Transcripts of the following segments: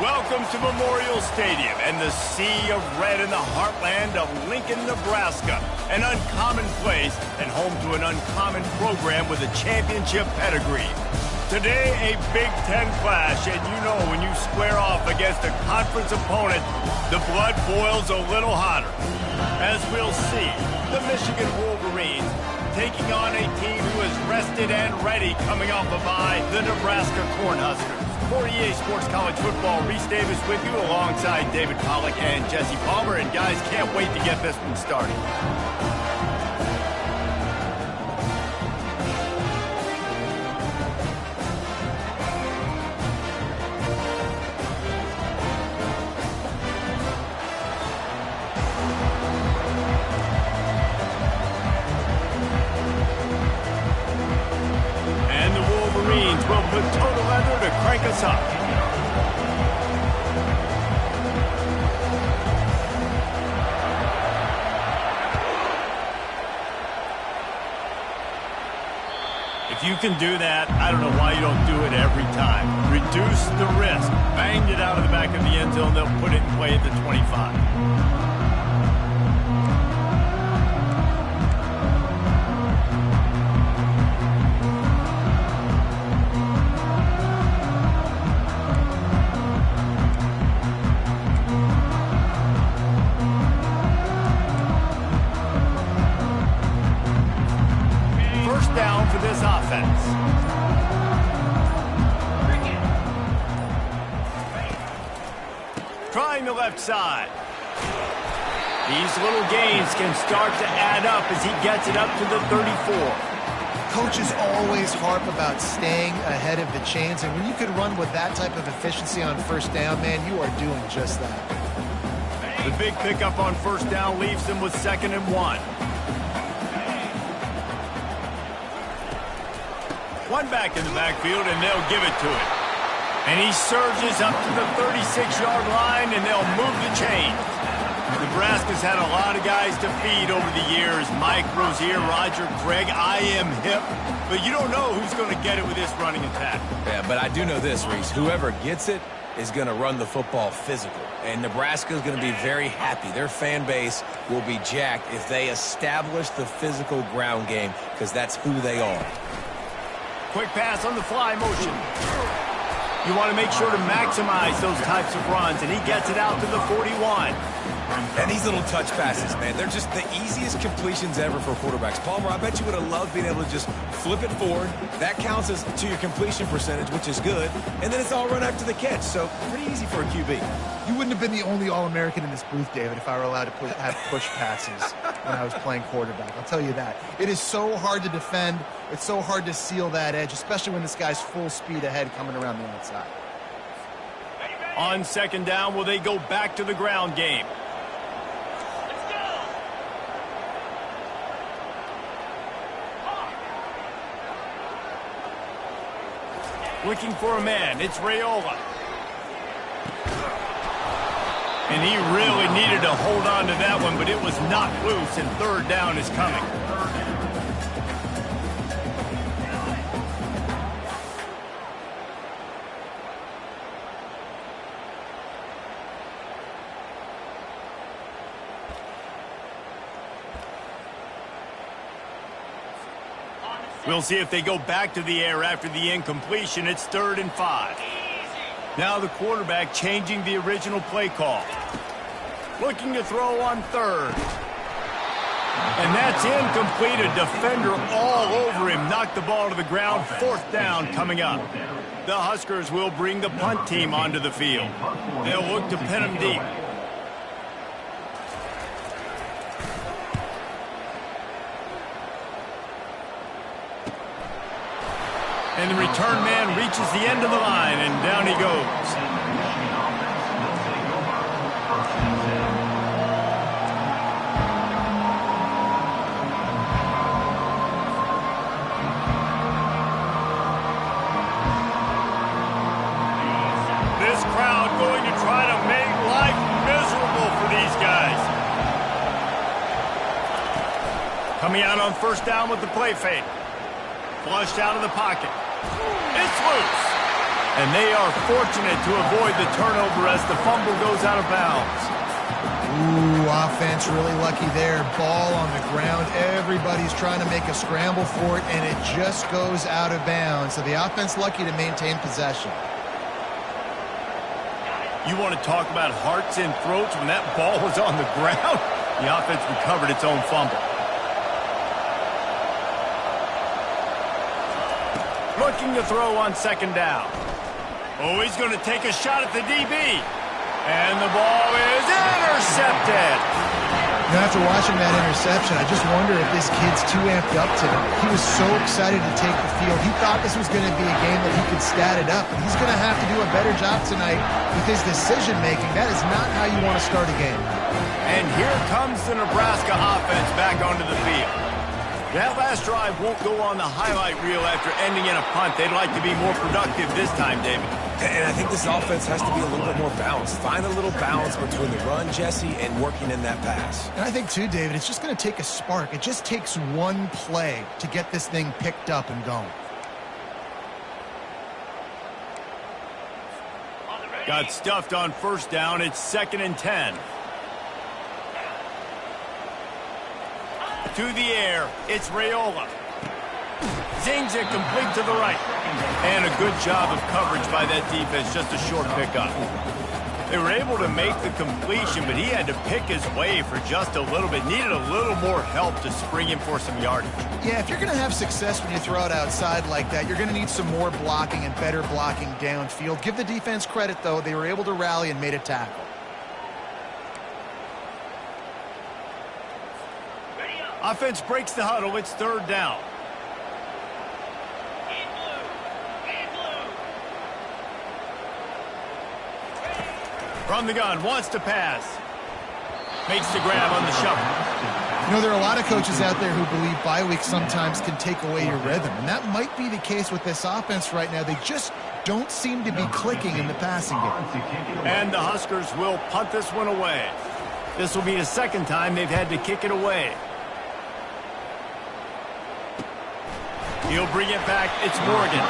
Welcome to Memorial Stadium and the sea of red in the heartland of Lincoln, Nebraska. An uncommon place and home to an uncommon program with a championship pedigree. Today, a Big Ten clash, and you know when you square off against a conference opponent, the blood boils a little hotter. As we'll see, the Michigan Wolverines taking on a team who is rested and ready coming off a bye, the Nebraska Cornhuskers. For EA Sports College Football, Reese Davis with you alongside David Pollack and Jesse Palmer. And guys, can't wait to get this one started. And the Wolverines will put total leather to crank us up. If you can do that, I don't know why you don't do it every time. Reduce the risk. Banged it out of the back of the end zone. They'll put it in play at the 25. Down for this offense. Trying the left side. These little gains can start to add up as he gets it up to the 34. Coaches always harp about staying ahead of the chains, and when you can run with that type of efficiency on first down, man, you are doing just that. The big pickup on first down leaves them with 2nd and 1. One back in the backfield, and they'll give it to him. And he surges up to the 36-yard line, and they'll move the chains. Nebraska's had a lot of guys to feed over the years. Mike Rozier, Roger Craig, I am hip. But you don't know who's going to get it with this running attack. Yeah, but I do know this, Reese. Whoever gets it is going to run the football physical. And Nebraska is going to be very happy. Their fan base will be jacked if they establish the physical ground game, because that's who they are. Quick pass on the fly motion. You want to make sure to maximize those types of runs, and he gets it out to the 41. And these little touch passes, man, they're just the easiest completions ever for quarterbacks. Palmer, I bet you would have loved being able to just flip it forward. That counts as to your completion percentage, which is good. And then it's all run after the catch, so pretty easy for a QB. You wouldn't have been the only All-American in this booth, David, if I were allowed to have push passes when I was playing quarterback. I'll tell you that. It is so hard to defend. It's so hard to seal that edge, especially when this guy's full speed ahead coming around the outside. On 2nd down, will they go back to the ground game? Looking for a man. It's Raiola. And he really needed to hold on to that one, but it was knocked loose, and 3rd down is coming. We'll see if they go back to the air after the incompletion. It's 3rd and 5. Now the quarterback changing the original play call. Looking to throw on 3rd. And that's incomplete. A defender all over him. Knocked the ball to the ground. 4th down coming up. The Huskers will bring the punt team onto the field. They'll look to pin them deep. And the return man reaches the end of the line, and down he goes. This crowd going to try to make life miserable for these guys. Coming out on 1st down with the play fake. Flushed out of the pocket. It's loose. And they are fortunate to avoid the turnover as the fumble goes out of bounds. Ooh, offense really lucky there. Ball on the ground. Everybody's trying to make a scramble for it, and it just goes out of bounds. So the offense lucky to maintain possession. You want to talk about hearts and throats when that ball was on the ground? The offense recovered its own fumble. Looking to throw on second down. Oh, he's going to take a shot at the DB. And the ball is intercepted. Now, after watching that interception, I just wonder if this kid's too amped up today. He was so excited to take the field. He thought this was going to be a game that he could stat it up, but he's going to have to do a better job tonight with his decision-making. That is not how you want to start a game. And here comes the Nebraska offense back onto the field. That last drive won't go on the highlight reel after ending in a punt. They'd like to be more productive this time, David. And I think this offense has to be a little bit more balanced. Find a little balance between the run, Jesse, and working in that pass. And I think, too, David, it's just going to take a spark. It just takes one play to get this thing picked up and going. Got stuffed on first down. It's 2nd and 10. To the air, it's Raiola. Zings it complete to the right. And a good job of coverage by that defense, just a short pickup. They were able to make the completion, but he had to pick his way for just a little bit. Needed a little more help to spring him for some yardage. Yeah, if you're going to have success when you throw it outside like that, you're going to need some more blocking and better blocking downfield. Give the defense credit, though. They were able to rally and made a tackle. Offense breaks the huddle. It's 3rd down. From the gun, wants to pass. Makes the grab on the shovel. You know, there are a lot of coaches out there who believe bye weeks sometimes can take away your rhythm, and that might be the case with this offense right now. They just don't seem to be clicking in the passing game. And the Huskers will punt this one away. This will be the 2nd time they've had to kick it away. He'll bring it back. It's Morgan.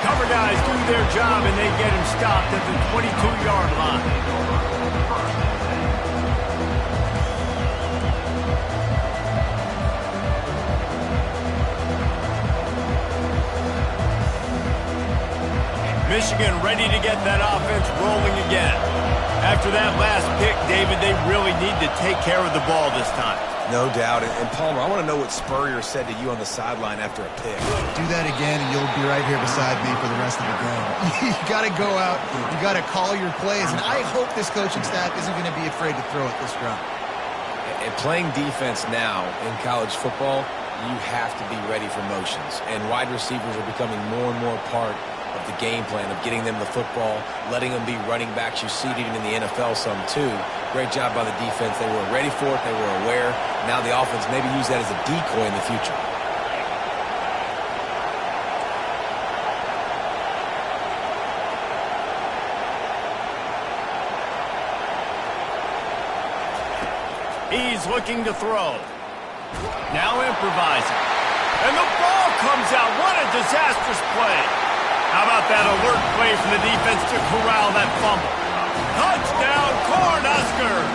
Cover guys do their job, and they get him stopped at the 22-yard line. Michigan ready to get that offense rolling again. After that last pick, David, they really need to take care of the ball this time. No doubt. And Palmer, I want to know what Spurrier said to you on the sideline after a pick. Do that again, and you'll be right here beside me for the rest of the game. You got to go out. You got to call your plays, and I hope this coaching staff isn't going to be afraid to throw it this drive. And playing defense now in college football, you have to be ready for motions. And wide receivers are becoming more and more part of the game plan of getting them the football, letting them be running backs. You see it even in the NFL some too. Great job by the defense. They were ready for it. They were aware. Now the offense maybe use that as a decoy in the future. He's looking to throw. Now improvising. And the ball comes out. What a disastrous play. How about that alert play from the defense to corral that fumble? Touchdown, Cornhuskers!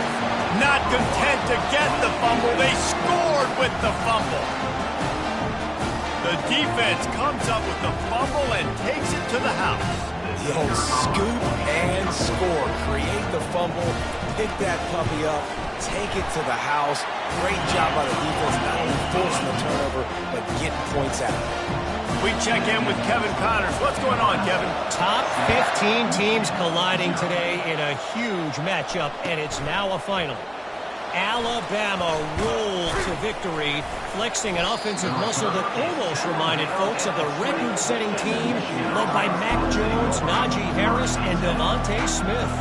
Not content to get the fumble, they scored with the fumble. The defense comes up with the fumble and takes it to the house. The old scoop and score. Create the fumble, pick that puppy up, take it to the house. Great job by the defense, not only forcing the turnover, but getting points out. We check in with Kevin Connors. What's going on, Kevin? Top 15 teams colliding today in a huge matchup, and it's now a final. Alabama rolled to victory, flexing an offensive muscle that almost reminded folks of the record-setting team led by Mac Jones, Najee Harris, and Devontae Smith.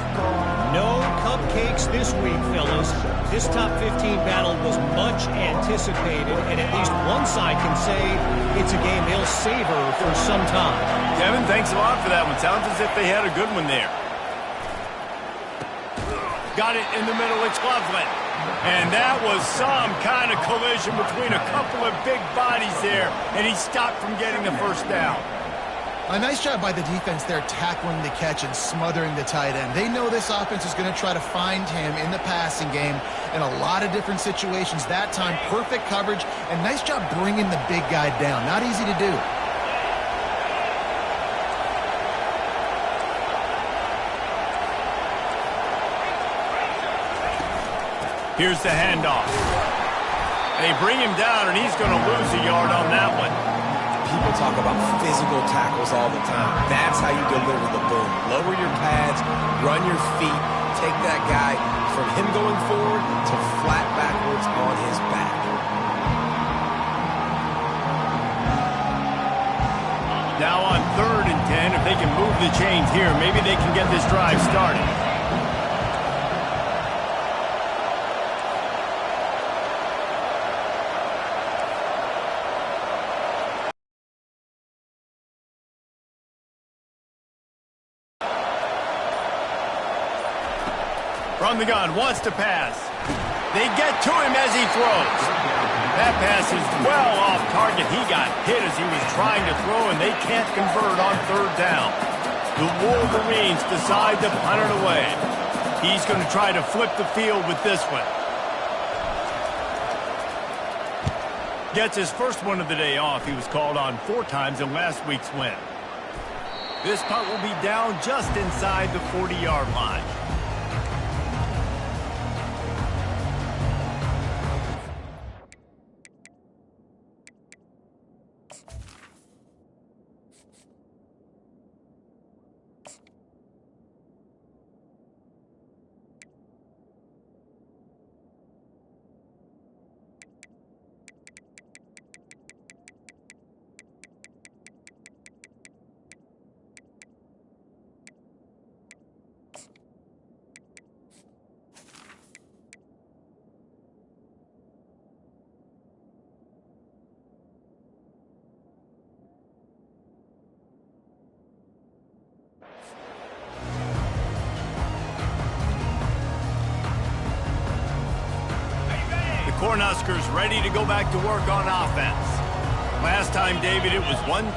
No cupcakes this week, fellas. This top 15 battle was much anticipated, and at least one side can say it's a game they'll savor for some time. Kevin, thanks a lot for that one. Sounds as if they had a good one there. Got it in the middle. It's Loveland. And that was some kind of collision between a couple of big bodies there, and he stopped from getting the first down. A nice job by the defense there, tackling the catch and smothering the tight end. They know this offense is going to try to find him in the passing game in a lot of different situations. That time, perfect coverage, and nice job bringing the big guy down. Not easy to do. Here's the handoff. They bring him down, and he's going to lose a yard on that one. People talk about physical tackles all the time. That's how you deliver the boom. Lower your pads, run your feet, take that guy from him going forward to flat backwards on his back. Now on 3rd and 10, if they can move the chains here, maybe they can get this drive started. From the gun, wants to pass. They get to him as he throws. That pass is well off target. He got hit as he was trying to throw, and they can't convert on 3rd down. The Wolverines decide to punt it away. He's going to try to flip the field with this one. Gets his first one of the day off. He was called on 4 times in last week's win. This punt will be down just inside the 40-yard line. Cornhuskers ready to go back to work on offense. Last time, David, it was 1-2-3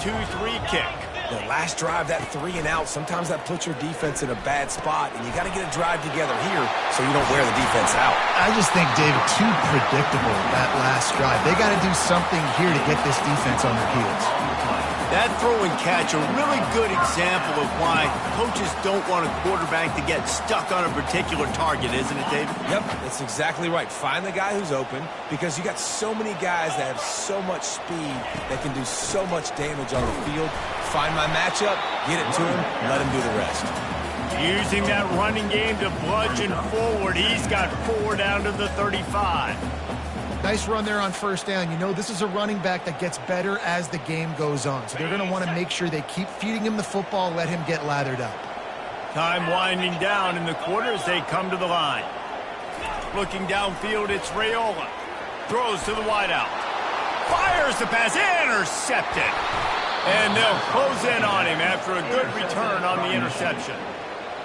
kick. The last drive, that 3 and out, sometimes that puts your defense in a bad spot, and you got to get a drive together here so you don't wear the defense out. I just think, David, too predictable, that last drive. They got to do something here to get this defense on their heels. That throw and catch, a really good example of why coaches don't want a quarterback to get stuck on a particular target, isn't it, David? Yep, that's exactly right. Find the guy who's open, because you got so many guys that have so much speed that can do so much damage on the field. Find my matchup, get it to him, let him do the rest. Using that running game to bludgeon forward. He's got 4 down to the 35. Nice run there on 1st down. You know, this is a running back that gets better as the game goes on. So they're going to want to make sure they keep feeding him the football, let him get lathered up. Time winding down in the quarter as they come to the line. Looking downfield, it's Raiola. Throws to the wideout. Fires the pass, intercepted. And they'll close in on him after a good return on the interception.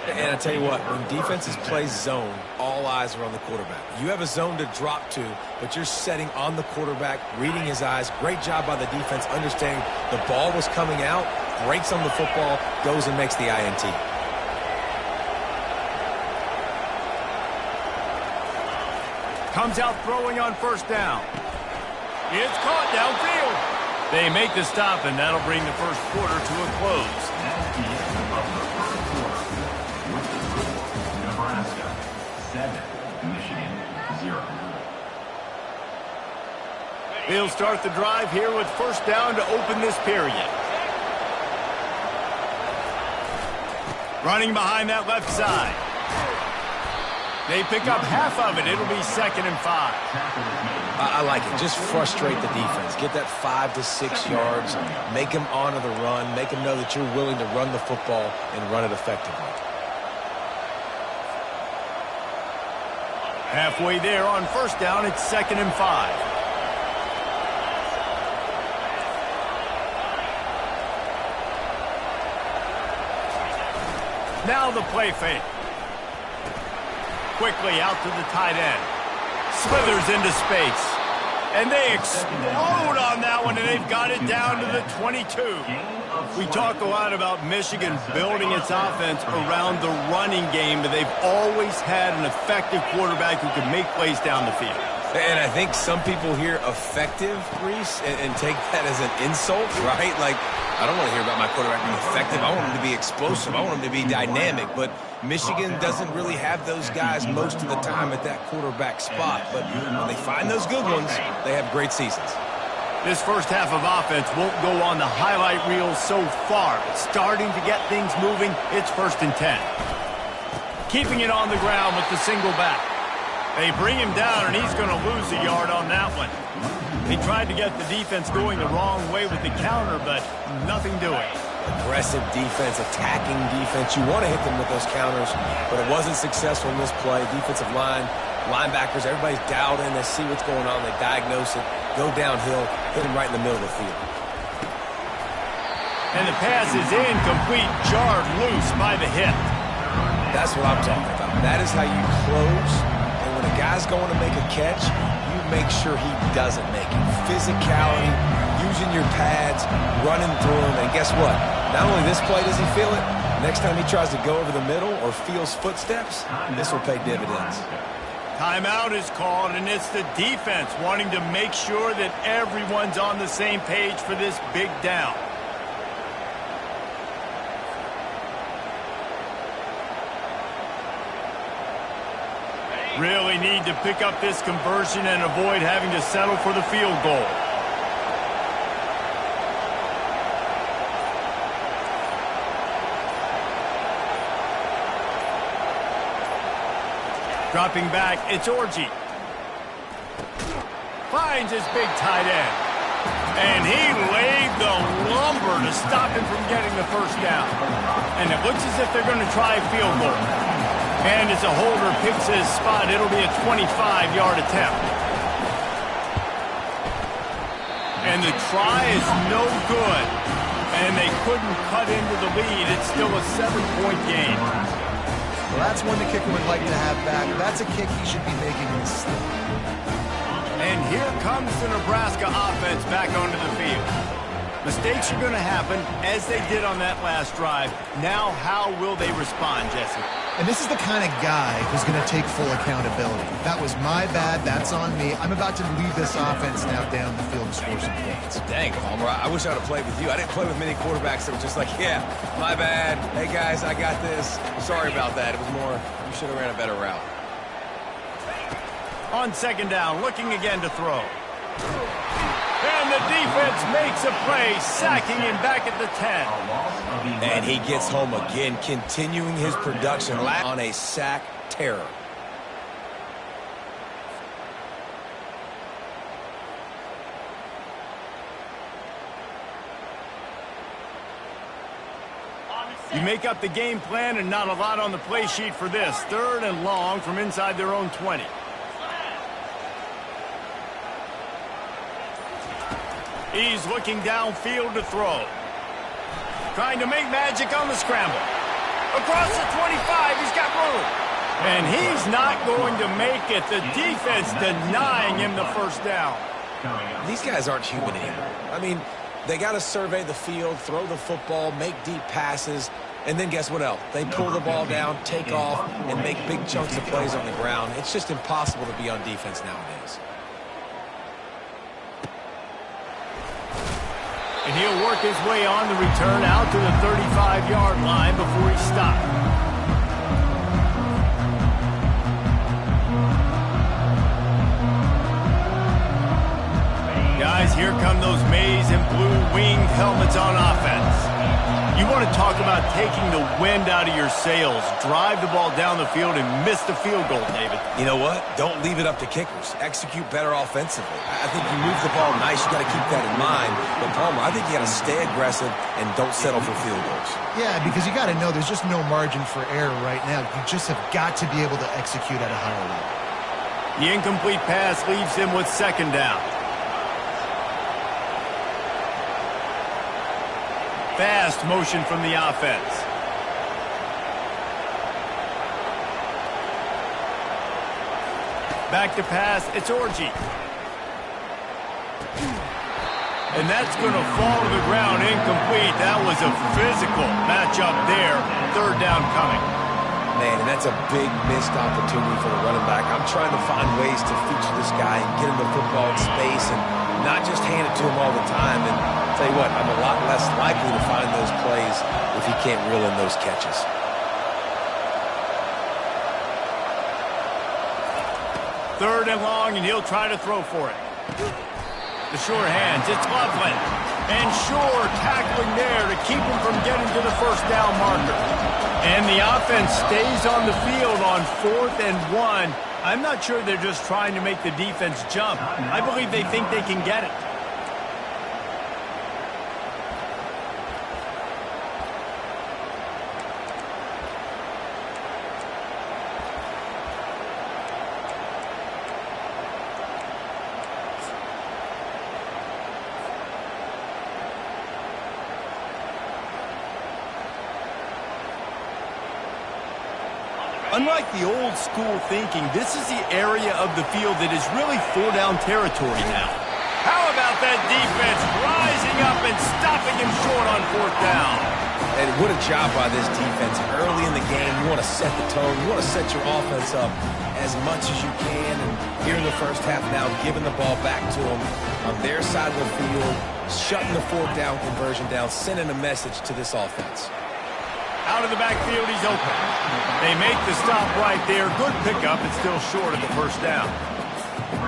And I tell you what, when defenses play zone, all eyes are on the quarterback. You have a zone to drop to, but you're setting on the quarterback, reading his eyes. Great job by the defense, understanding the ball was coming out, breaks on the football, goes and makes the INT. Comes out throwing on 1st down. It's caught downfield. They make the stop, and that'll bring the first quarter to a close. Nebraska 7, Michigan 0. He'll start the drive here with 1st down to open this period. Running behind that left side. They pick up half of it. It'll be 2nd and 5. I like it. Just frustrate the defense. Get that 5 to 6 yards. Make them honor the run. Make them know that you're willing to run the football and run it effectively. Halfway there on 1st down, it's 2nd and 5. Now the play fake. Quickly out to the tight end. Slithers into space. And they explode on that one, and they've got it down to the 22. We talk a lot about Michigan building its offense around the running game, but they've always had an effective quarterback who can make plays down the field. And I think some people hear effective, Reese, and take that as an insult, right? Like, I don't want to hear about my quarterback being effective. I want him to be explosive. I want him to be dynamic. But Michigan doesn't really have those guys most of the time at that quarterback spot. But when they find those good ones, they have great seasons. This first half of offense won't go on the highlight reel so far. But starting to get things moving, it's 1st and 10. Keeping it on the ground with the single back. They bring him down, and he's going to lose a yard on that one. He tried to get the defense going the wrong way with the counter, but nothing doing. Aggressive defense, attacking defense. You want to hit them with those counters, but it wasn't successful in this play. Defensive line, linebackers, everybody's dialed in. They see what's going on. They diagnose it, go downhill, hit him right in the middle of the field. And the pass is incomplete, jarred loose by the hip. That's what I'm talking about. That is how you close. And when a guy's going to make a catch, you make sure he doesn't make it. Physicality, using your pads, running through him. And guess what? Not only this play does he feel it, next time he tries to go over the middle or feels footsteps, this will pay dividends. Timeout is called, and it's the defense wanting to make sure that everyone's on the same page for this big down. Really need to pick up this conversion and avoid having to settle for the field goal. Dropping back, it's Orji. Finds his big tight end. And he laid the lumber to stop him from getting the first down. And it looks as if they're going to try a field goal. And as a holder picks his spot, it'll be a 25-yard attempt. And the try is no good. And they couldn't cut into the lead. It's still a 7-point game. Well, that's one the kicker would like to have back. That's a kick he should be making in his sleep. And here comes the Nebraska offense back onto the field. Mistakes are going to happen, as they did on that last drive. Now, how will they respond, Jesse? And this is the kind of guy who's going to take full accountability. That was my bad. That's on me. I'm about to lead this offense now down the field and score some points. Dang, Palmer, I wish I would have played with you. I didn't play with many quarterbacks that were just like, yeah, my bad. Hey, guys, I got this. Sorry about that. It was more, you should have ran a better route. On 2nd down, looking again to throw. And the defense makes a play, sacking him back at the 10. And he gets home again, continuing his production on a sack terror. You make up the game plan and not a lot on the play sheet for this. 3rd and long from inside their own 20. He's looking downfield to throw. Trying to make magic on the scramble. Across the 25, he's got room. And he's not going to make it. The defense denying him the first down. These guys aren't human anymore. I mean, they got to survey the field, throw the football, make deep passes, and then guess what else? They pull the ball down, take off, and make big chunks of plays on the ground. It's just impossible to be on defense nowadays. And he'll work his way on the return out to the 35-yard line before he stopped. Guys, here come those maize and blue winged helmets on offense. You want to talk about taking the wind out of your sails. Drive the ball down the field and miss the field goal, David. You know what? Don't leave it up to kickers. Execute better offensively. I think you move the ball nice. You got to keep that in mind. But, Palmer, I think you got to stay aggressive and don't settle for field goals. Yeah, because you got to know there's just no margin for error right now. You just have got to be able to execute at a higher level. The incomplete pass leaves him with 2nd down. Fast motion from the offense. Back to pass, it's Orji. And that's going to fall to the ground incomplete. That was a physical matchup there. Third down coming. Man, and that's a big missed opportunity for the running back. I'm trying to find ways to feature this guy and get him the football in space and not just hand it to him all the time. And I'll tell you what, I'm a lot less likely to find those plays if he can't reel in those catches. Third and long, and he'll try to throw for it. The sure hands, it's Loveland. And Shore tackling there to keep him from getting to the first down marker. And the offense stays on the field on 4th and 1. I'm not sure they're just trying to make the defense jump. I believe they think they can get it. Unlike the old school thinking, this is the area of the field that is really 4-down territory now. How about that defense rising up and stopping him short on 4th down? And what a job by this defense. Early in the game, you want to set the tone. You want to set your offense up as much as you can. And here in the first half now, giving the ball back to them on their side of the field, shutting the 4th down conversion down, sending a message to this offense. Out of the backfield, he's open. They make the stop right there. Good pickup. It's still short of the first down.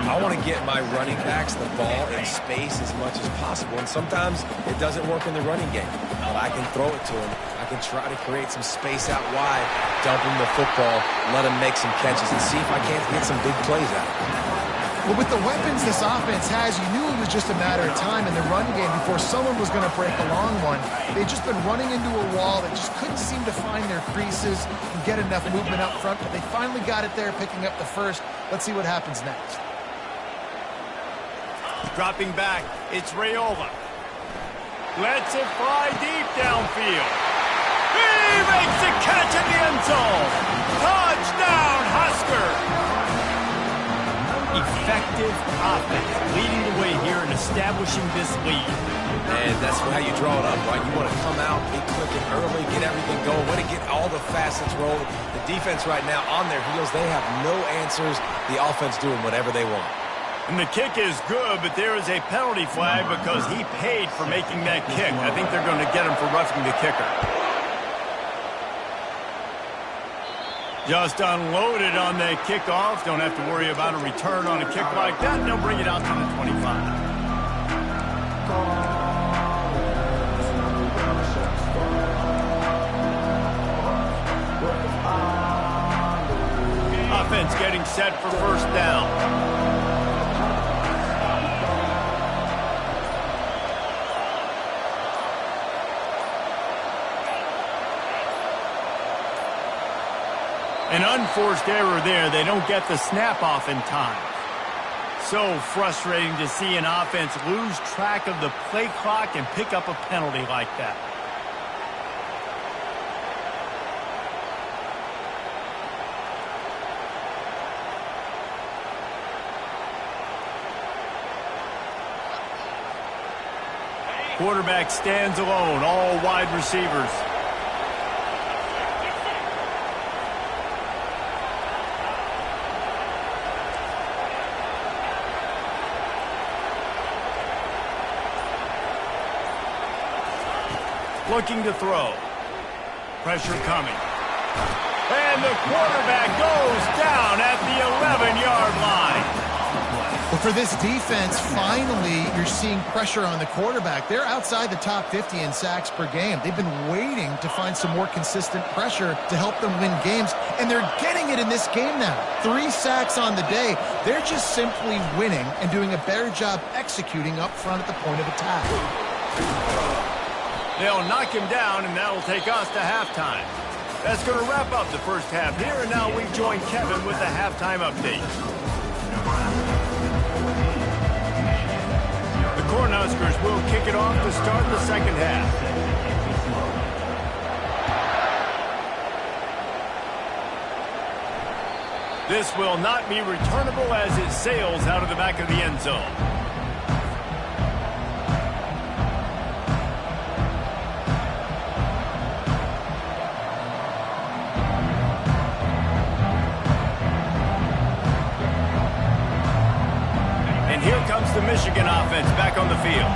I want to get my running backs the ball in space as much as possible. And sometimes it doesn't work in the running game. But I can throw it to him. I can try to create some space out wide, dump him the football, let him make some catches, and see if I can't get some big plays out of him. Well, with the weapons this offense has, you knew it was just a matter of time in the run game before someone was going to break a long one. They'd just been running into a wall that just couldn't seem to find their creases and get enough movement up front, but they finally got it there, picking up the first. Let's see what happens next. Dropping back, it's Raiola. Lets it fly deep downfield. He makes the catch at the end zone. Touchdown, Husker! Effective offense, leading the way here and establishing this lead. And that's how you draw it up, right? You want to come out, be clicking early, get everything going, want to get all the facets rolling. The defense right now on their heels, they have no answers. The offense doing whatever they want. And the kick is good, but there is a penalty flag because he paid for making that kick. I think they're going to get him for roughing the kicker. Just unloaded on that kickoff. Don't have to worry about a return on a kick like that. And they'll bring it out to the 25. Offense getting set for first down. An unforced error there. They don't get the snap off in time. So frustrating to see an offense lose track of the play clock and pick up a penalty like that. Quarterback stands alone, all wide receivers. Looking to throw. Pressure coming. And the quarterback goes down at the 11-yard line. Well, for this defense, finally, you're seeing pressure on the quarterback. They're outside the top 50 in sacks per game. They've been waiting to find some more consistent pressure to help them win games, and they're getting it in this game now. 3 sacks on the day. They're just simply winning and doing a better job executing up front at the point of attack. They'll knock him down, and that'll take us to halftime. That's going to wrap up the first half here, and now we join Kevin with the halftime update. The Cornhuskers will kick it off to start the second half. This will not be returnable as it sails out of the back of the end zone. comes the Michigan offense back on the field.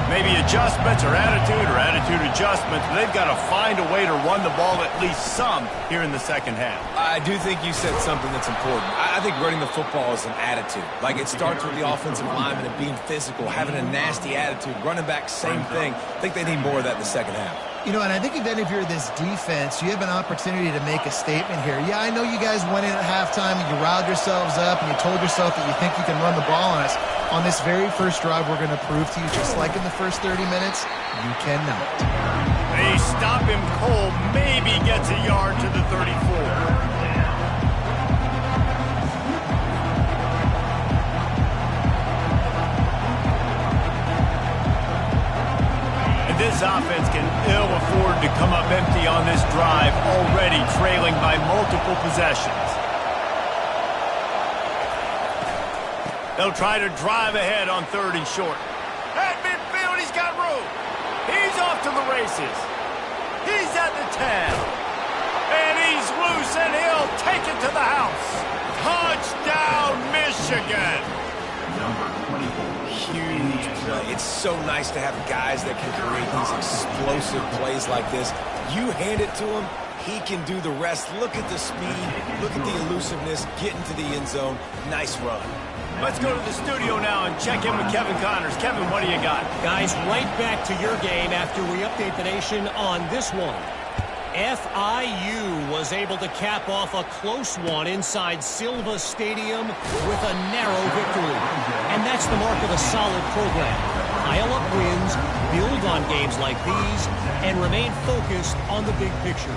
Maybe adjustments or attitude adjustments, but they've got to find a way to run the ball at least some here in the second half. I do think you said something that's important. I think running the football is an attitude. Like, it starts with the offensive lineman and being physical, having a nasty attitude. Running back, same thing. I think they need more of that in the second half. You know, and I think even if you're this defense, you have an opportunity to make a statement here. Yeah, I know you guys went in at halftime and you riled yourselves up and you told yourself that you think you can run the ball on us. On this very first drive, we're going to prove to you, just like in the first 30 minutes, you cannot. They stop him cold, maybe gets a yard to the 34. This offense can ill afford to come up empty on this drive, already trailing by multiple possessions. They'll try to drive ahead on 3rd and short. At midfield, he's got room. He's off to the races. He's at the 10. And he's loose, and he'll take it to the house. Touchdown, Michigan. Number 24. Huge play. It's so nice to have guys that can create these explosive plays like this. You hand it to him, he can do the rest. Look at the speed, look at the elusiveness, get into the end zone. Nice run. Let's go to the studio now and check in with Kevin Connors. Kevin, what do you got? Guys, right back to your game after we update the nation on this one. FIU was able to cap off a close one inside Silva Stadium with a narrow victory. And that's the mark of a solid program. Pile up wins, build on games like these, and remain focused on the big picture.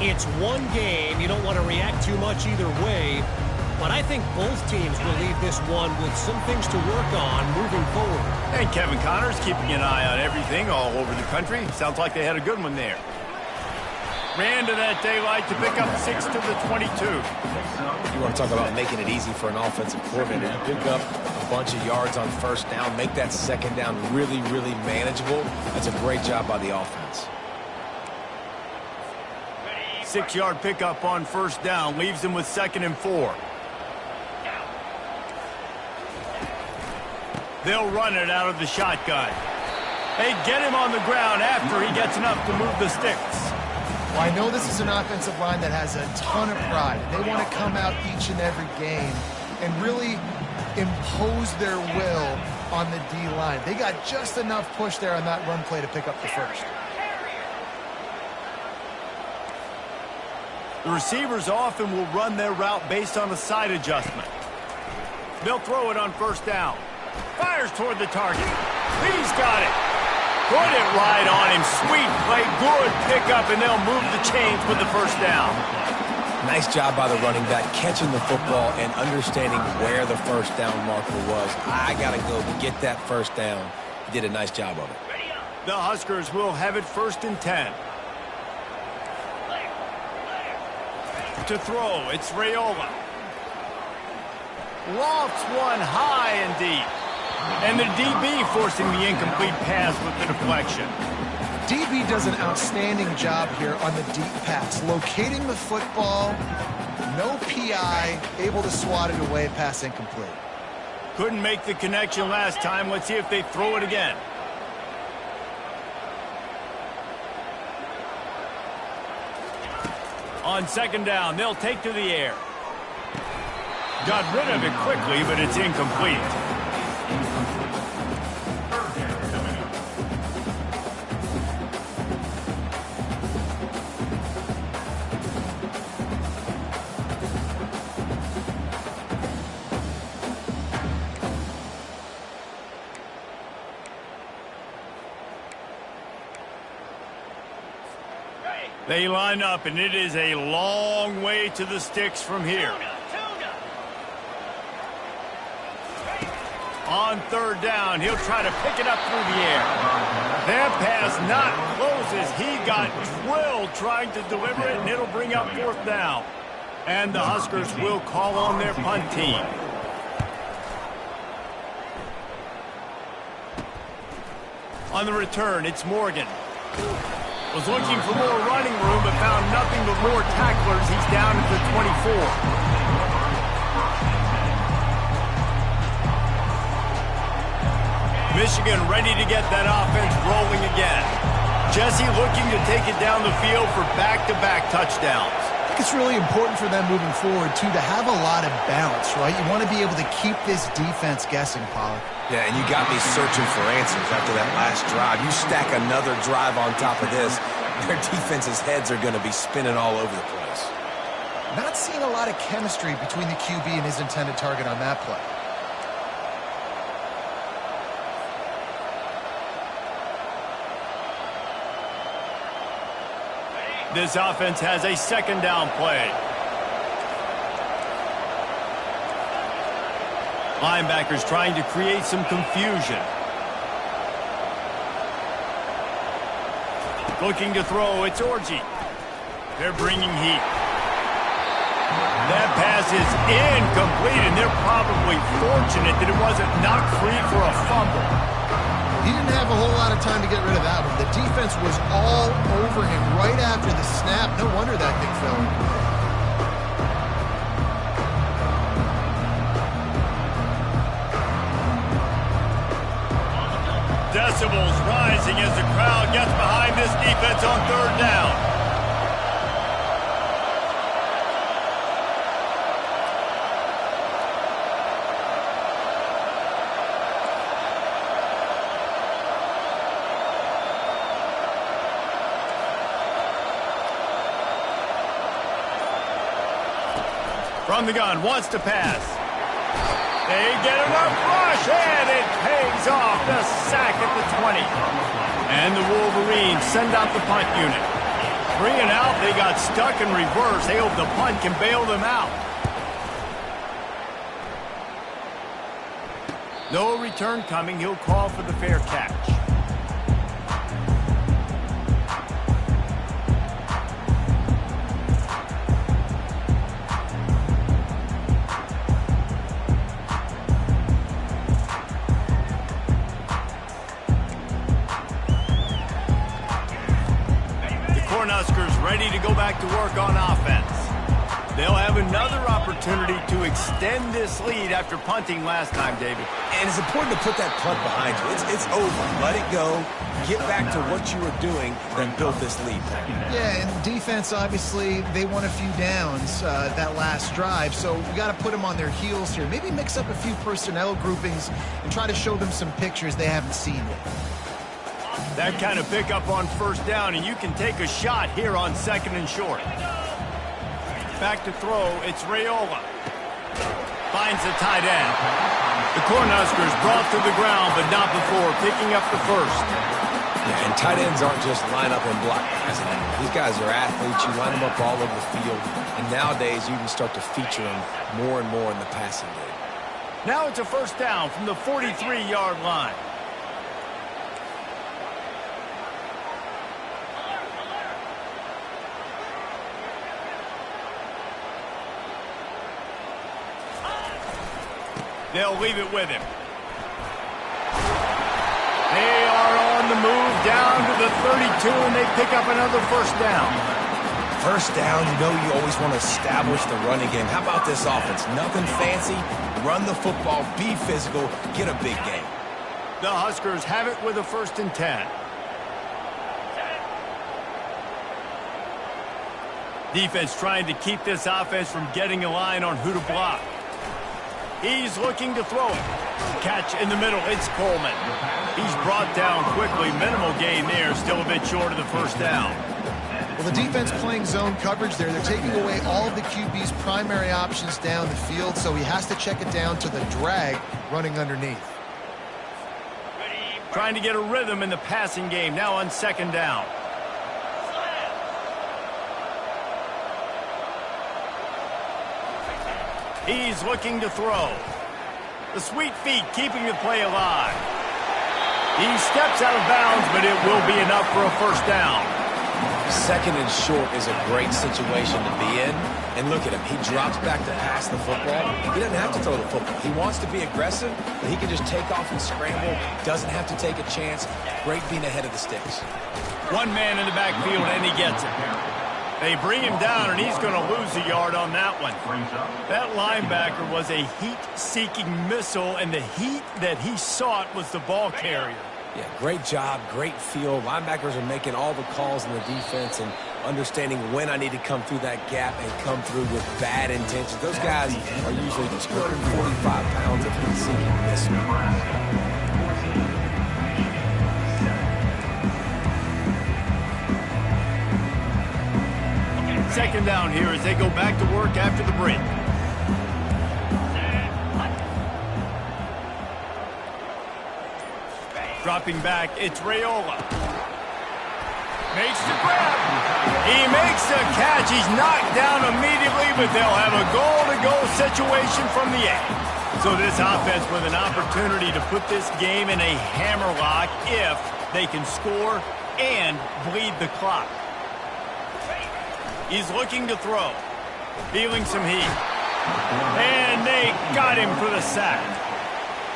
It's one game. You don't want to react too much either way. But I think both teams will leave this one with some things to work on moving forward. And Kevin Connors keeping an eye on everything all over the country. Sounds like they had a good one there. Ran to that daylight to pick up 6 to the 22. You want to talk about making it easy for an offensive coordinator. You pick up a bunch of yards on first down, make that second down really, really manageable. That's a great job by the offense. 6-yard pickup on first down leaves him with 2nd and 4. They'll run it out of the shotgun. They get him on the ground after he gets enough to move the sticks. Well, I know this is an offensive line that has a ton of pride. They want to come out each and every game and really impose their will on the D-line. They got just enough push there on that run play to pick up the first. The receivers often will run their route based on a side adjustment. They'll throw it on first down. Fires toward the target. He's got it. Put it right on him. Sweet play. Good pickup, and they'll move the chains with the first down. Nice job by the running back, catching the football and understanding where the first down marker was. I got to go get that first down. He did a nice job of it. The Huskers will have it 1st and 10. To throw, it's Raiola. Lofts one high and deep. And the DB forcing the incomplete pass with the deflection. DB does an outstanding job here on the deep pass. Locating the football, no PI, able to swat it away, pass incomplete. Couldn't make the connection last time. Let's see if they throw it again. On 2nd down, they'll take to the air. Got rid of it quickly, but it's incomplete. They line up, and it is a long way to the sticks from here. On 3rd down, he'll try to pick it up through the air. That pass not closes. He got drilled trying to deliver it, and it'll bring up 4th down. And the Huskers will call on their punt team. On the return, it's Morgan. Was looking for more running room, but found nothing but more tacklers. He's down at the 24. Michigan ready to get that offense rolling again. Jesse looking to take it down the field for back-to-back touchdowns. I think it's really important for them moving forward, too, to have a lot of balance, right? You want to be able to keep this defense guessing, Pollack. Yeah, and you got me searching for answers after that last drive. You stack another drive on top of this, their defense's heads are going to be spinning all over the place. Not seeing a lot of chemistry between the QB and his intended target on that play. This offense has a second down play. Linebackers trying to create some confusion. Looking to throw, it's Orji. They're bringing heat. That pass is incomplete, and they're probably fortunate that it wasn't knocked free for a fumble. He didn't have a whole lot of time to get rid of that one. The defense was all over him right after the snap. No wonder that thing fell. Decibels rising as the crowd gets behind this defense on third down. From the gun, wants to pass. They get enough rush, and it pays off. The sack at the 20. And the Wolverines send out the punt unit. 3 and out, they got stuck in reverse. They hope the punt can bail them out. No return coming. He'll call for the fair catch. Ready to go back to work on offense. They'll have another opportunity to extend this lead after punting last time, David. And it's important to put that punt behind you. It's over. Let it go. Get back to what you were doing, then build this lead. Yeah, and defense, obviously, they won a few downs that last drive, so we got to put them on their heels here. Maybe mix up a few personnel groupings and try to show them some pictures they haven't seen yet. That kind of pickup on first down, and you can take a shot here on second and short. Back to throw, it's Raiola. Finds the tight end. The Cornhuskers brought to the ground, but not before picking up the first. Yeah, and tight ends aren't just line up and block passing. These guys are athletes. You line them up all over the field, and nowadays you can start to feature them more and more in the passing game. Now it's a first down from the 43-yard line. They'll leave it with him. They are on the move down to the 32, and they pick up another first down. First down, you know you always want to establish the running game. How about this offense? Nothing fancy. Run the football, be physical, get a big gain. The Huskers have it with a 1st and 10. Defense trying to keep this offense from getting a line on who to block. He's looking to throw it. Catch in the middle, it's Coleman. He's brought down quickly. Minimal gain there, still a bit short of the first down. Well, the defense playing zone coverage there. They're taking away all of the QB's primary options down the field, so he has to check it down to the drag running underneath. Trying to get a rhythm in the passing game, now on second down. He's looking to throw. The sweet feet keeping the play alive. He steps out of bounds, but it will be enough for a first down. Second and short is a great situation to be in. And look at him. He drops back to pass the football. He doesn't have to throw the football. He wants to be aggressive, but he can just take off and scramble. Doesn't have to take a chance. Great being ahead of the sticks. One man in the backfield, and he gets it. They bring him down, and he's going to lose a yard on that one. That linebacker was a heat-seeking missile, and the heat that he sought was the ball carrier. Yeah, great job, great feel. Linebackers are making all the calls in the defense and understanding when I need to come through that gap and come through with bad intentions. Those guys are usually 245 pounds of heat-seeking missile. Second down here as they go back to work after the break. Dropping back, it's Raiola. Makes the grab. He makes the catch. He's knocked down immediately, but they'll have a goal-to-go situation from the end. So this offense with an opportunity to put this game in a hammerlock if they can score and bleed the clock. He's looking to throw. Feeling some heat. And they got him for the sack.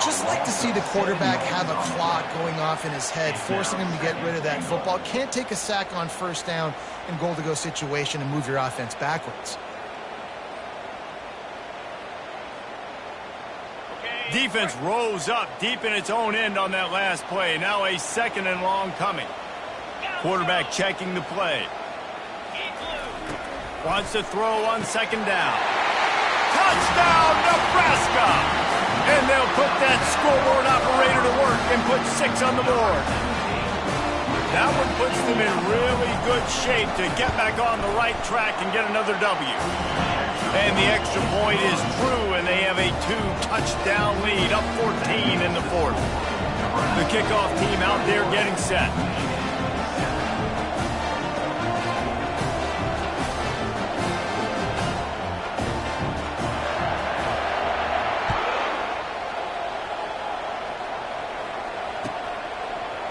Just like to see the quarterback have a clock going off in his head, forcing him to get rid of that football. Can't take a sack on first down in goal-to-go situation and move your offense backwards. Defense rose up deep in its own end on that last play. Now a second and long coming. Quarterback checking the play. Wants to throw on second down. Touchdown, Nebraska! And they'll put that scoreboard operator to work and put 6 on the board. That one puts them in really good shape to get back on the right track and get another W. And the extra point is true, and they have a 2-touchdown lead, up 14 in the fourth. The kickoff team out there getting set.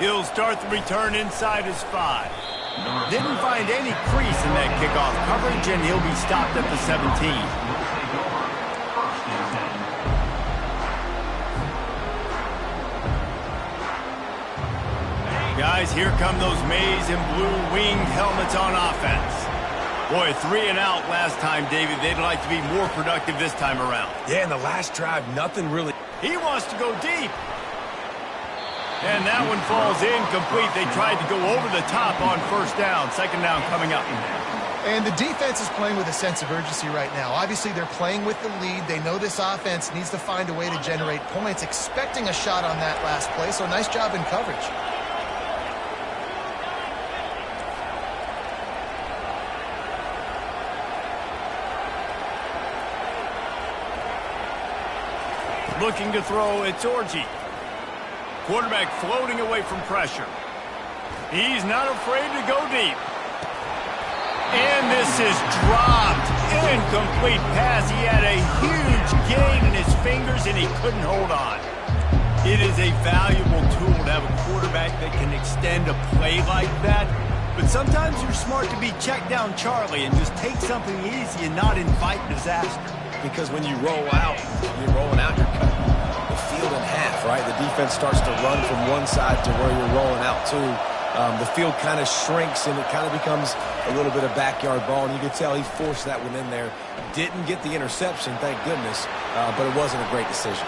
He'll start the return inside his 5. Didn't find any crease in that kickoff coverage, and he'll be stopped at the 17. Guys, here come those maize and blue winged helmets on offense. Boy, 3 and out last time, David. They'd like to be more productive this time around. Yeah, in the last drive, nothing really. He wants to go deep. And that one falls incomplete. They tried to go over the top on first down. Second down coming up. And the defense is playing with a sense of urgency right now. Obviously, they're playing with the lead. They know this offense needs to find a way to generate points, expecting a shot on that last play. So nice job in coverage. Looking to throw, it's Orji. Quarterback floating away from pressure. He's not afraid to go deep. And this is dropped. Incomplete pass. He had a huge gain in his fingers, and he couldn't hold on. It is a valuable tool to have a quarterback that can extend a play like that. But sometimes you're smart to be check down Charlie and just take something easy and not invite disaster. Because when you roll out, you're rolling out, you're cutting the field in half, right? The defense starts to run from one side to where you're rolling out to. The field kind of shrinks, and it kind of becomes a little bit of backyard ball, and you could tell he forced that one in there. Didn't get the interception, thank goodness, but it wasn't a great decision.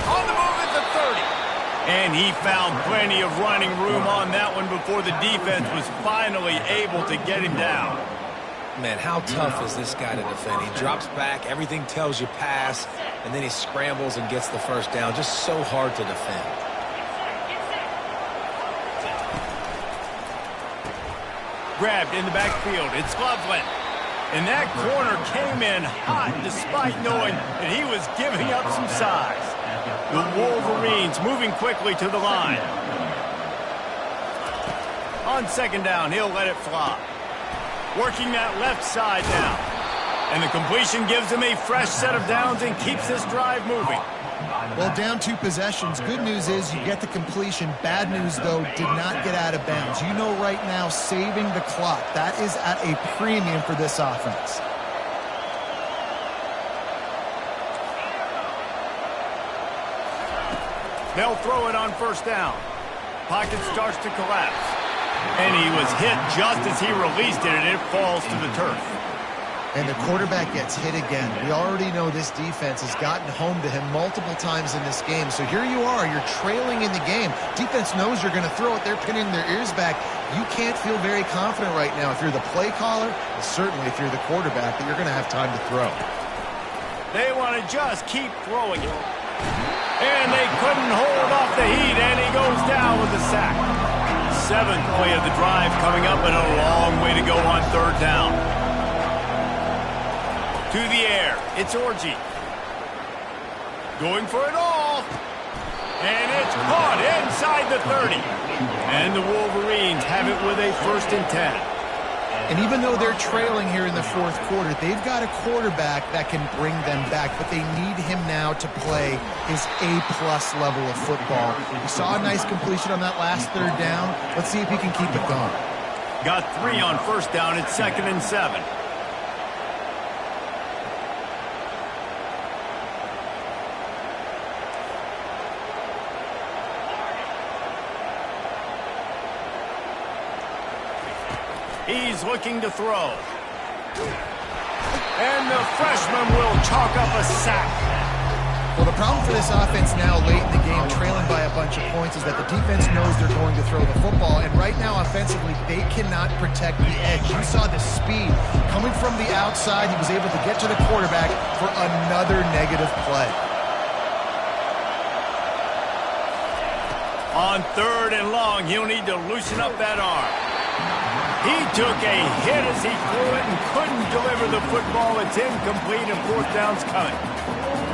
On the move at the 30. And he found plenty of running room on that one before the defense was finally able to get him down. Man, how tough is this guy to defend? He drops back, everything tells you pass, and then he scrambles and gets the first down. Just so hard to defend. Grabbed in the backfield. It's Loveland. And that corner came in hot despite knowing that he was giving up some size. The Wolverines moving quickly to the line. On second down, he'll let it fly. Working that left side now. And the completion gives him a fresh set of downs and keeps this drive moving. Well, down 2 possessions. Good news is you get the completion. Bad news, though, did not get out of bounds. You know right now, saving the clock. That is at a premium for this offense. They'll throw it on first down. Pocket starts to collapse. And he was hit just as he released it, and it falls to the turf. And the quarterback gets hit again. We already know this defense has gotten home to him multiple times in this game. So here you are, you're trailing in the game. Defense knows you're going to throw it. They're pinning their ears back. You can't feel very confident right now if you're the play caller, and certainly if you're the quarterback, that you're going to have time to throw. They want to just keep throwing it. And they couldn't hold off the heat, and he goes down with a sack. 7th play of the drive coming up, and a long way to go on 3rd down. To the air, it's Orji. Going for it all. And it's caught inside the 30. And the Wolverines have it with a 1st and 10. And even though they're trailing here in the 4th quarter, they've got a quarterback that can bring them back, but they need him now to play his A-plus level of football. We saw a nice completion on that last 3rd down. Let's see if he can keep it going. Got 3 on 1st down. It's 2nd and 7. He's looking to throw. And the freshman will chalk up a sack. Well, the problem for this offense now late in the game, trailing by a bunch of points, is that the defense knows they're going to throw the football. And right now, offensively, they cannot protect the edge. You saw the speed coming from the outside. He was able to get to the quarterback for another negative play. On 3rd and long, he'll need to loosen up that arm. He took a hit as he threw it and couldn't deliver the football. It's incomplete, and 4th down's coming.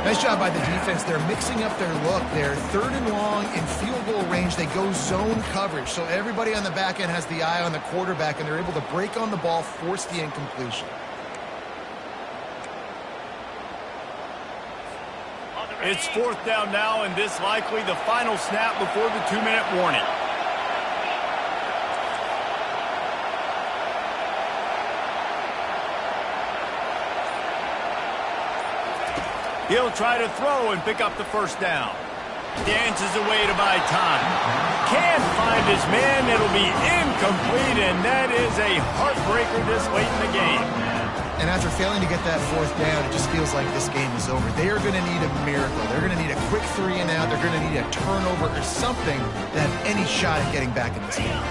Nice job by the defense. They're mixing up their look. They're 3rd and long in field goal range. They go zone coverage. So everybody on the back end has the eye on the quarterback, and they're able to break on the ball, force the incompletion. It's 4th down now, and this likely the final snap before the 2-minute warning. He'll try to throw and pick up the 1st down. Dances away to buy time. Can't find his man. It'll be incomplete, and that is a heartbreaker this late in the game. And after failing to get that 4th down, it just feels like this game is over. They are going to need a miracle. They're going to need a quick 3 and out. They're going to need a turnover or something to have any shot at getting back in this game.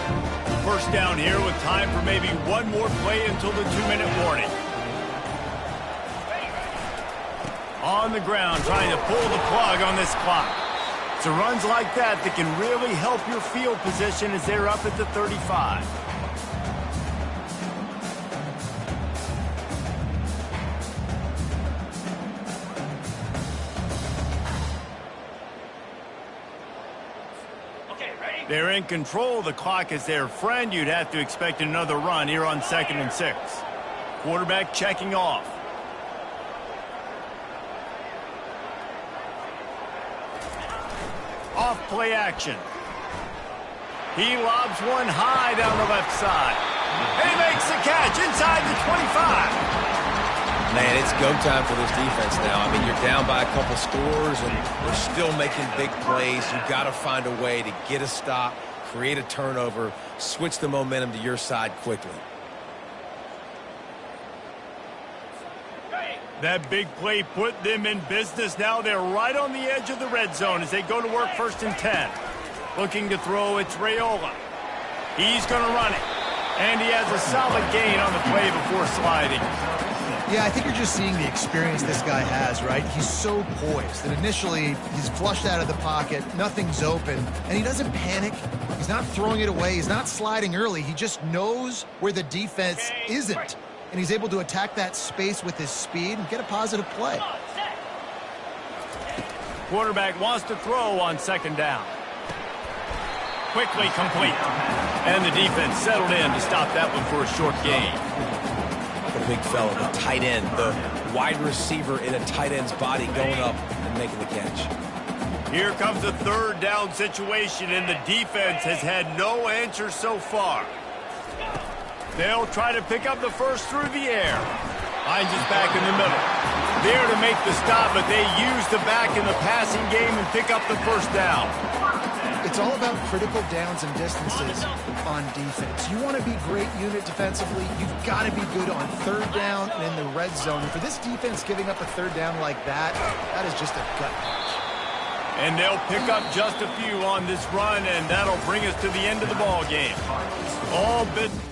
1st down here with time for maybe one more play until the 2-minute warning. On the ground, trying to pull the plug on this clock. So runs like that can really help your field position as they're up at the 35. They're in control. The clock is their friend. You'd have to expect another run here on 2nd and 6. Quarterback checking off. Off play action. He lobs one high down the left side. He makes the catch inside the 25. Man, it's go time for this defense now. I mean, you're down by a couple scores, and they're still making big plays. You've got to find a way to get a stop, create a turnover, switch the momentum to your side quickly. That big play put them in business. Now they're right on the edge of the red zone as they go to work 1st and 10. Looking to throw, it's Raiola. He's going to run it. And he has a solid gain on the play before sliding. Yeah, I think you're just seeing the experience this guy has, right? He's so poised that initially he's flushed out of the pocket, nothing's open, and he doesn't panic. He's not throwing it away. He's not sliding early. He just knows where the defense isn't. And he's able to attack that space with his speed and get a positive play. Quarterback wants to throw on 2nd down. Quickly complete. And the defense settled in to stop that one for a short gain. The big fella, the tight end, the wide receiver in a tight end's body going up and making the catch. Here comes a 3rd down situation, and the defense has had no answer so far. They'll try to pick up the 1st through the air. Hines is back in the middle. There to make the stop, but they use the back in the passing game and pick up the 1st down. It's all about critical downs and distances on defense. You want to be great unit defensively, you've got to be good on third down and in the red zone. And for this defense giving up a third down like that, that is just a gut punch. And they'll pick up just a few on this run, and that'll bring us to the end of the ball game. All business.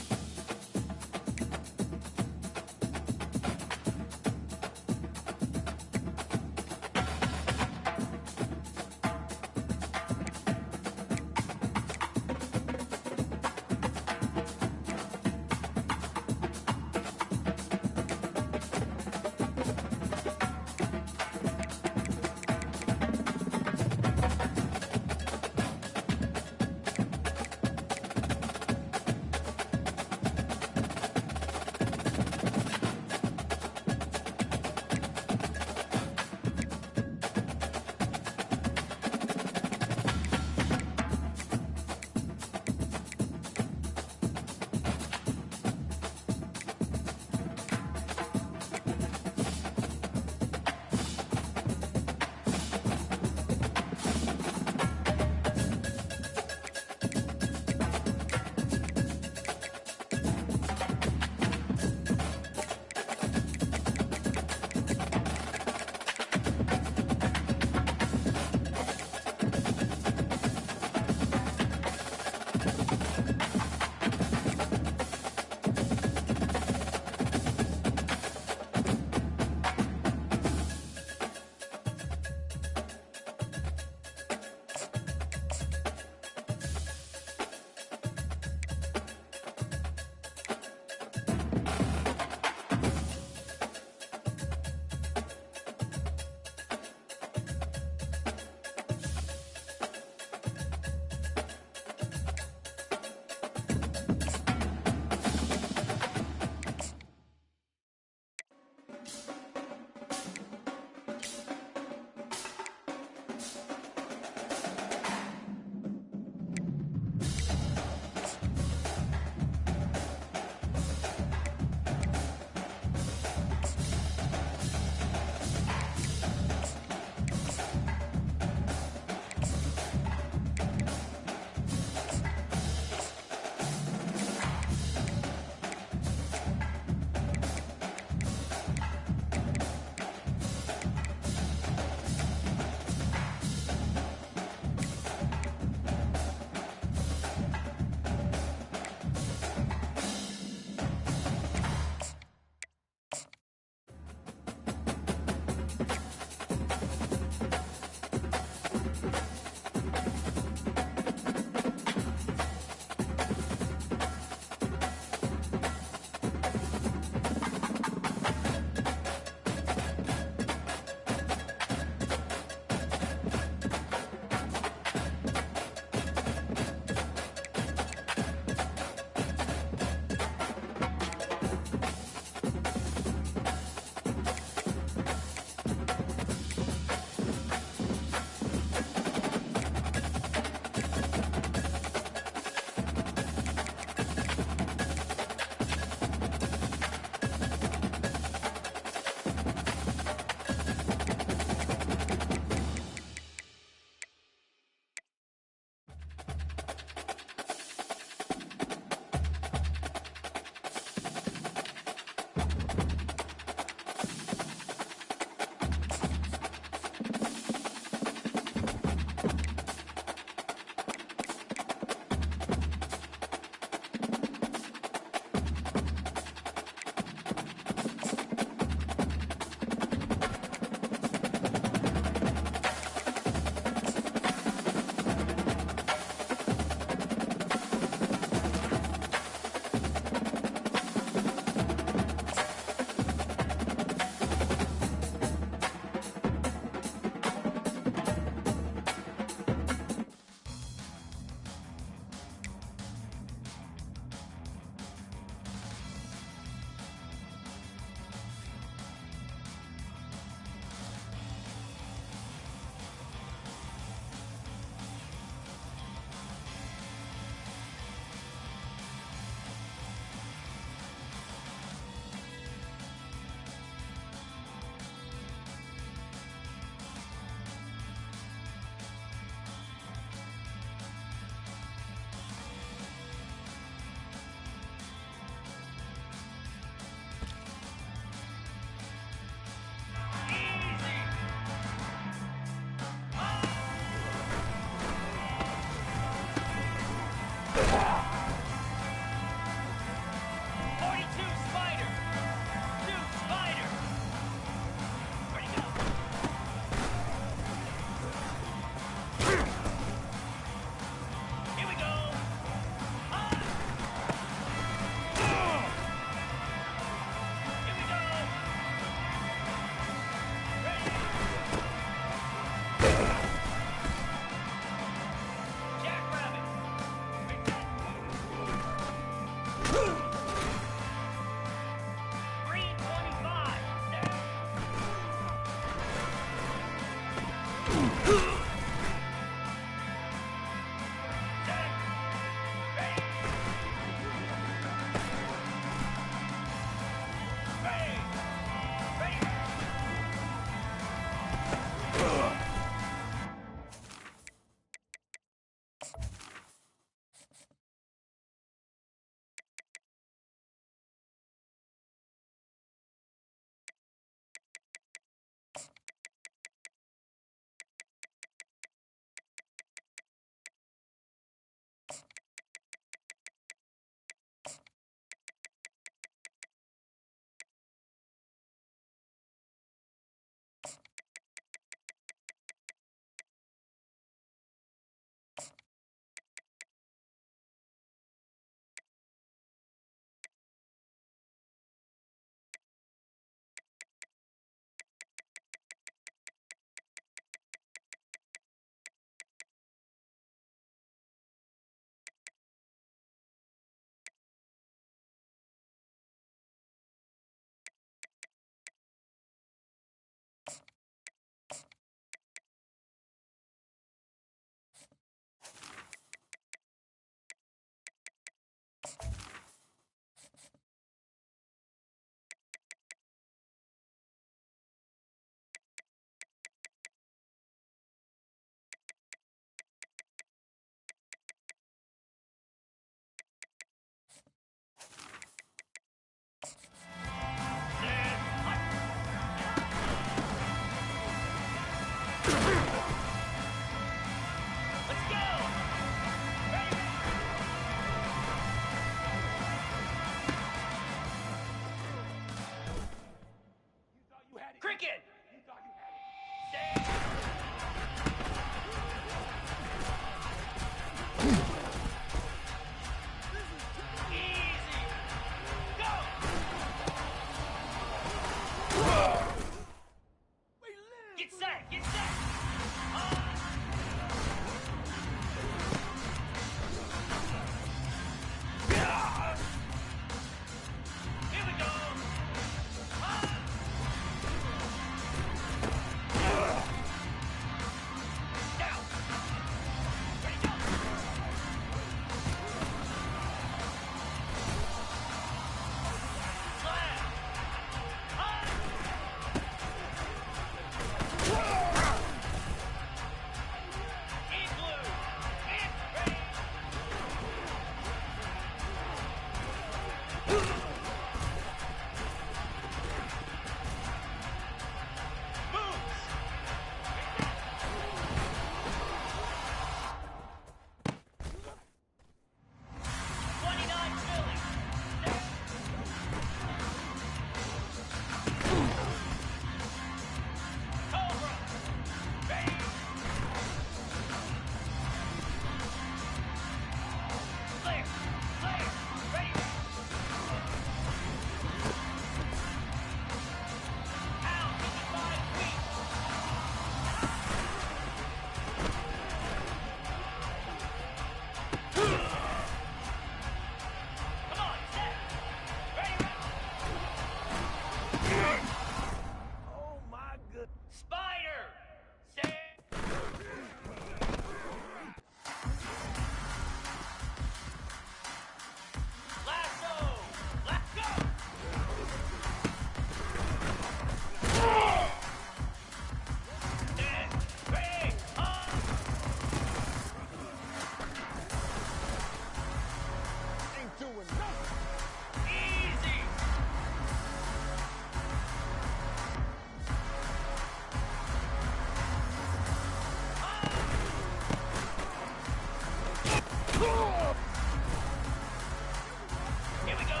Here we go.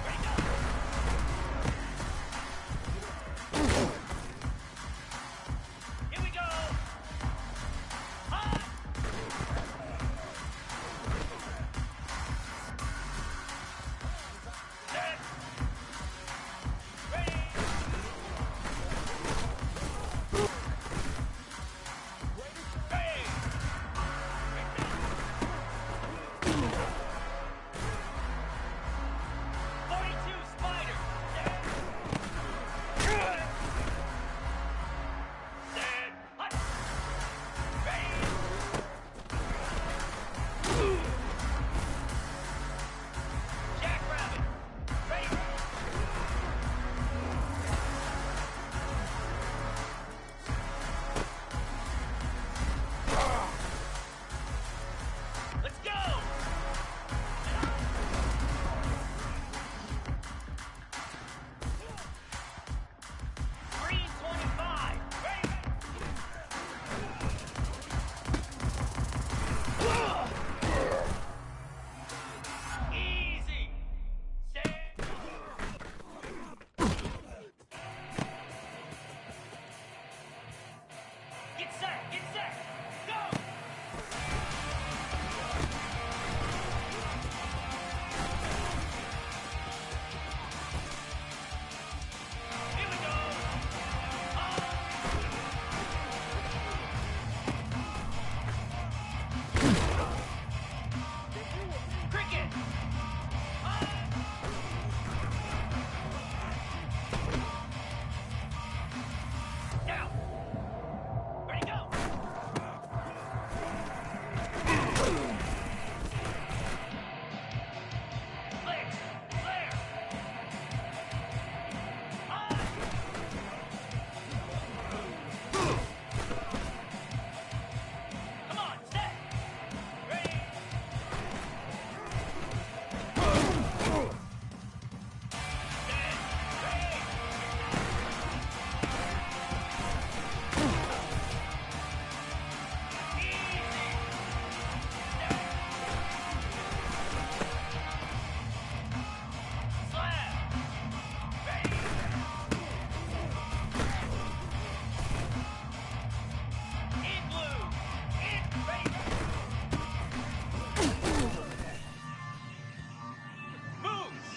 Ready, go. Here we go. Hot. Set. Ready. Ready. 42 Spider. Set. Set. Hot. Ready. Jackrabbit. Ready. Let's go. 325. Ready. Easy. Set. Get set. Get set. Go. Here we go. Cricket. Now. Ready, go. Flare. Flare. Come on, set. Ready. Set. Ready. Easy. Set. Slap. Ready. In blue. In ready. Moves.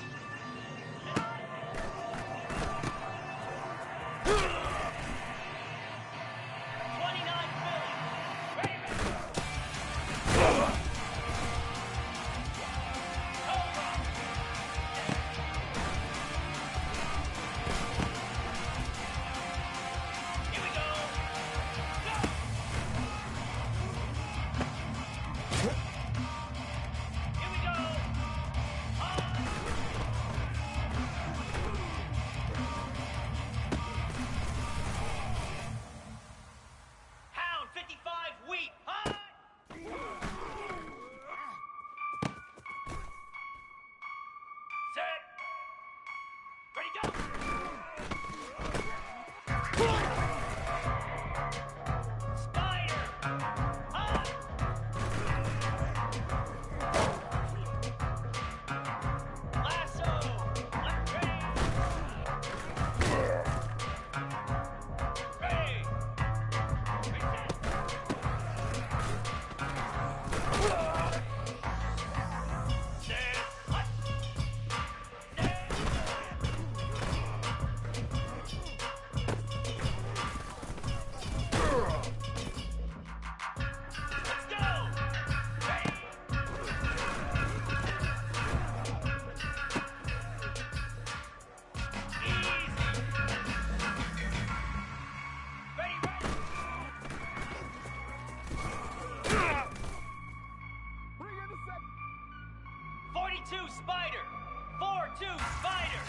29 Philly. Ready. Cobra. Here we go. Go. Here we go. Hound 55 wheat. Set. Ready, go. Spider. Lasso. Ready. Ready. Reset. Set. Hot. Set. Let's go. Ready. Easy. Ready, ready. Bring in the set. 42 Spider. 4-2 Spider.